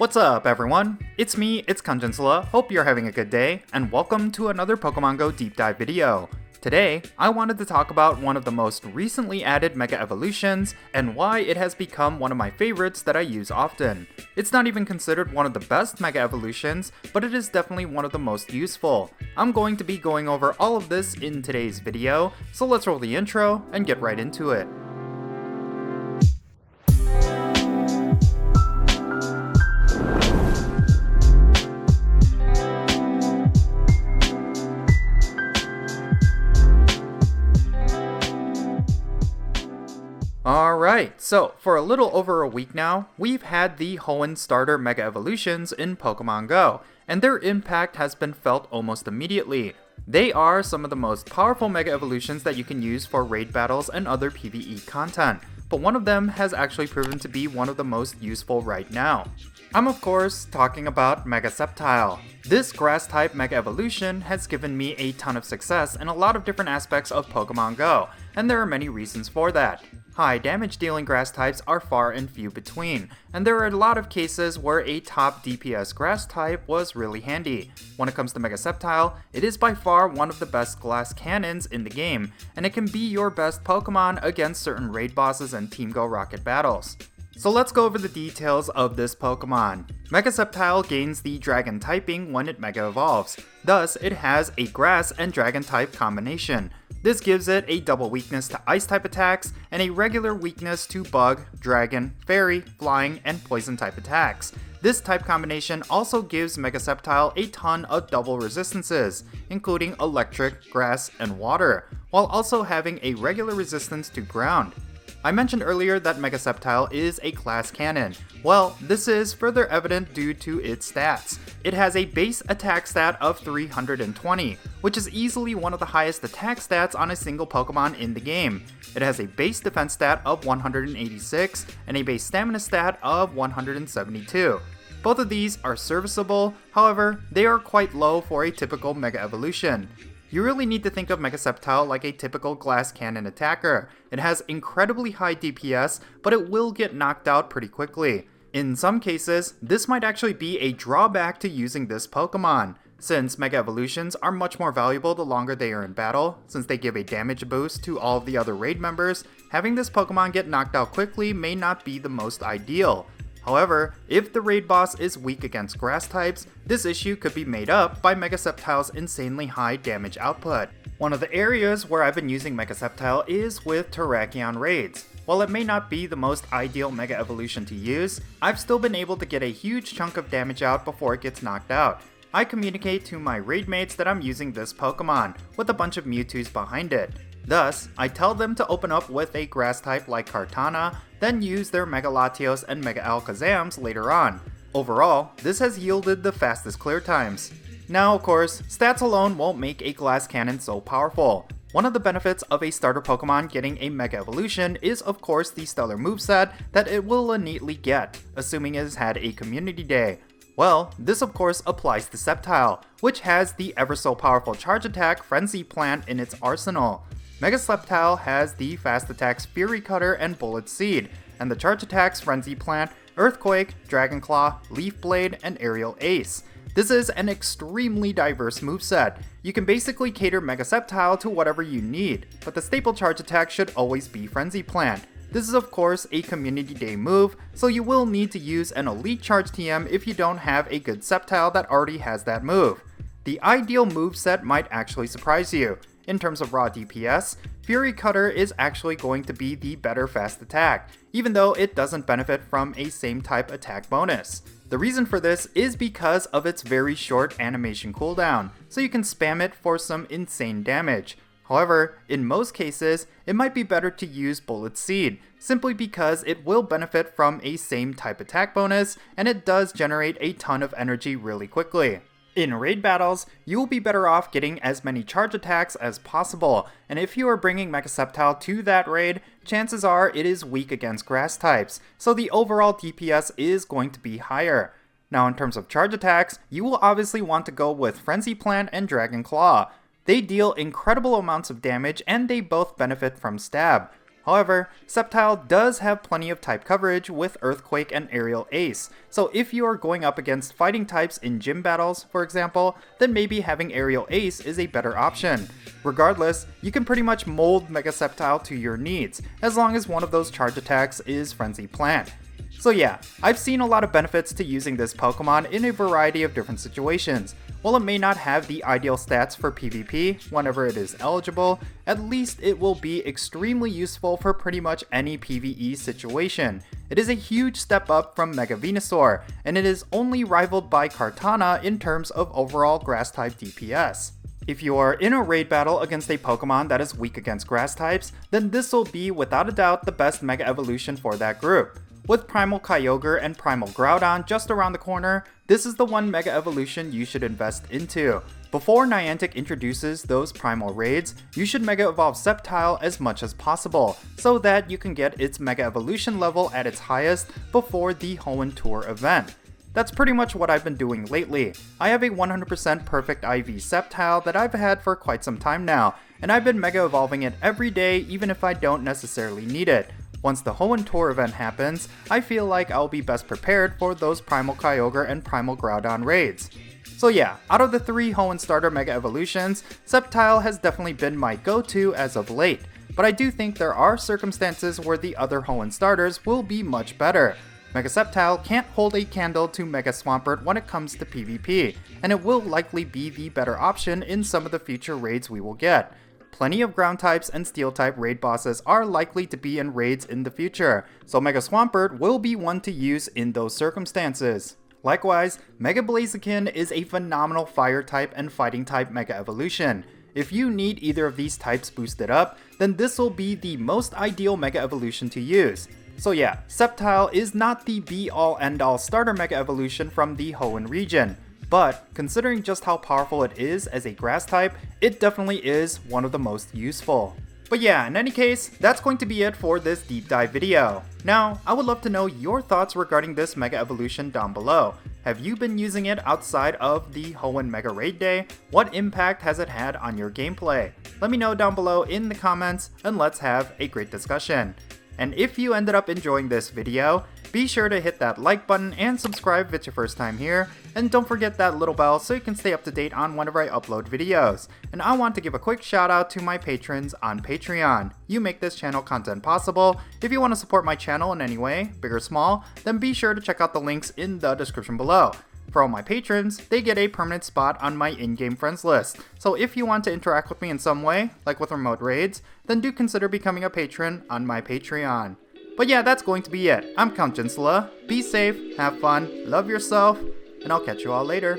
What's up everyone? It's me, it's Jinsula. Hope you're having a good day, and welcome to another Pokemon Go deep dive video. Today, I wanted to talk about one of the most recently added Mega Evolutions, and why it has become one of my favorites that I use often. It's not even considered one of the best Mega Evolutions, but it is definitely one of the most useful. I'm going to be going over all of this in today's video, so let's roll the intro and get right into it. Alright, so for a little over a week now, we've had the Hoenn starter Mega Evolutions in Pokemon Go, and their impact has been felt almost immediately. They are some of the most powerful Mega Evolutions that you can use for raid battles and other PvE content, but one of them has actually proven to be one of the most useful right now. I'm of course talking about Mega Sceptile. This grass-type Mega Evolution has given me a ton of success in a lot of different aspects of Pokemon Go, and there are many reasons for that. High damage dealing grass types are far and few between, and there are a lot of cases where a top DPS grass type was really handy. When it comes to Mega Sceptile, it is by far one of the best glass cannons in the game, and it can be your best Pokemon against certain raid bosses and Team Go Rocket battles. So let's go over the details of this Pokemon. Mega Sceptile gains the Dragon typing when it Mega Evolves, thus it has a Grass and Dragon type combination. This gives it a double weakness to Ice type attacks, and a regular weakness to Bug, Dragon, Fairy, Flying, and Poison type attacks. This type combination also gives Mega Sceptile a ton of double resistances, including Electric, Grass, and Water, while also having a regular resistance to Ground. I mentioned earlier that Mega Sceptile is a class cannon. Well, this is further evident due to its stats. It has a base attack stat of 320, which is easily one of the highest attack stats on a single Pokemon in the game. It has a base defense stat of 186 and a base stamina stat of 172. Both of these are serviceable, however, they are quite low for a typical Mega Evolution. You really need to think of Mega Sceptile like a typical glass cannon attacker. It has incredibly high DPS, but it will get knocked out pretty quickly. In some cases, this might actually be a drawback to using this Pokemon. Since Mega Evolutions are much more valuable the longer they are in battle, since they give a damage boost to all of the other raid members, having this Pokemon get knocked out quickly may not be the most ideal. However, if the raid boss is weak against grass types, this issue could be made up by Mega Sceptile's insanely high damage output. One of the areas where I've been using Mega Sceptile is with Terrakion raids. While it may not be the most ideal Mega Evolution to use, I've still been able to get a huge chunk of damage out before it gets knocked out. I communicate to my raid mates that I'm using this Pokemon, with a bunch of Mewtwo's behind it. Thus, I tell them to open up with a grass type like Kartana, then use their Mega Latios and Mega Alakazams later on. Overall, this has yielded the fastest clear times. Now of course, stats alone won't make a glass cannon so powerful. One of the benefits of a starter Pokemon getting a Mega Evolution is of course the stellar moveset that it will innately get, assuming it has had a community day. Well, this of course applies to Sceptile, which has the ever so powerful charge attack Frenzy Plant in its arsenal. Mega Sceptile has the fast attacks Fury Cutter and Bullet Seed, and the charge attacks Frenzy Plant, Earthquake, Dragon Claw, Leaf Blade, and Aerial Ace. This is an extremely diverse moveset. You can basically cater Mega Sceptile to whatever you need, but the staple charge attack should always be Frenzy Plant. This is of course a community day move, so you will need to use an elite charge TM if you don't have a good Sceptile that already has that move. The ideal moveset might actually surprise you. In terms of raw DPS, Fury Cutter is actually going to be the better fast attack, even though it doesn't benefit from a same type attack bonus. The reason for this is because of its very short animation cooldown, so you can spam it for some insane damage. However, in most cases, it might be better to use Bullet Seed, simply because it will benefit from a same type attack bonus, and it does generate a ton of energy really quickly. In raid battles, you will be better off getting as many charge attacks as possible, and if you are bringing Mega Sceptile to that raid, chances are it is weak against grass types, so the overall DPS is going to be higher. Now in terms of charge attacks, you will obviously want to go with Frenzy Plant and Dragon Claw. They deal incredible amounts of damage and they both benefit from Stab. However, Sceptile does have plenty of type coverage with Earthquake and Aerial Ace, so if you are going up against fighting types in gym battles, for example, then maybe having Aerial Ace is a better option. Regardless, you can pretty much mold Mega Sceptile to your needs, as long as one of those charge attacks is Frenzy Plant. So yeah, I've seen a lot of benefits to using this Pokemon in a variety of different situations. While it may not have the ideal stats for PvP whenever it is eligible, at least it will be extremely useful for pretty much any PvE situation. It is a huge step up from Mega Venusaur, and it is only rivaled by Kartana in terms of overall Grass-type DPS. If you are in a raid battle against a Pokemon that is weak against Grass types, then this will be without a doubt the best Mega Evolution for that group. With Primal Kyogre and Primal Groudon just around the corner, this is the one Mega Evolution you should invest into. Before Niantic introduces those Primal raids, you should Mega Evolve Sceptile as much as possible, so that you can get its Mega Evolution level at its highest before the Hoenn Tour event. That's pretty much what I've been doing lately. I have a 100% perfect IV Sceptile that I've had for quite some time now, and I've been Mega Evolving it every day even if I don't necessarily need it. Once the Hoenn Tour event happens, I feel like I'll be best prepared for those Primal Kyogre and Primal Groudon raids. So yeah, out of the 3 Hoenn starter Mega Evolutions, Sceptile has definitely been my go-to as of late, but I do think there are circumstances where the other Hoenn starters will be much better. Mega Sceptile can't hold a candle to Mega Swampert when it comes to PvP, and it will likely be the better option in some of the future raids we will get. Plenty of ground types and steel type raid bosses are likely to be in raids in the future, so Mega Swampert will be one to use in those circumstances. Likewise, Mega Blaziken is a phenomenal fire type and fighting type Mega Evolution. If you need either of these types boosted up, then this will be the most ideal Mega Evolution to use. So yeah, Sceptile is not the be-all end-all starter Mega Evolution from the Hoenn region, but considering just how powerful it is as a grass type, it definitely is one of the most useful. But yeah, in any case, that's going to be it for this deep dive video. Now, I would love to know your thoughts regarding this Mega Evolution down below. Have you been using it outside of the Hoenn Mega Raid Day? What impact has it had on your gameplay? Let me know down below in the comments, and let's have a great discussion. And if you ended up enjoying this video, be sure to hit that like button and subscribe if it's your first time here, and don't forget that little bell so you can stay up to date on whenever I upload videos. And I want to give a quick shout out to my patrons on Patreon. You make this channel content possible. If you want to support my channel in any way, big or small, then be sure to check out the links in the description below. For all my patrons, they get a permanent spot on my in-game friends list, so if you want to interact with me in some way, like with remote raids, then do consider becoming a patron on my Patreon. But yeah, that's going to be it. I'm Count Jinsula. Be safe, have fun, love yourself, and I'll catch you all later.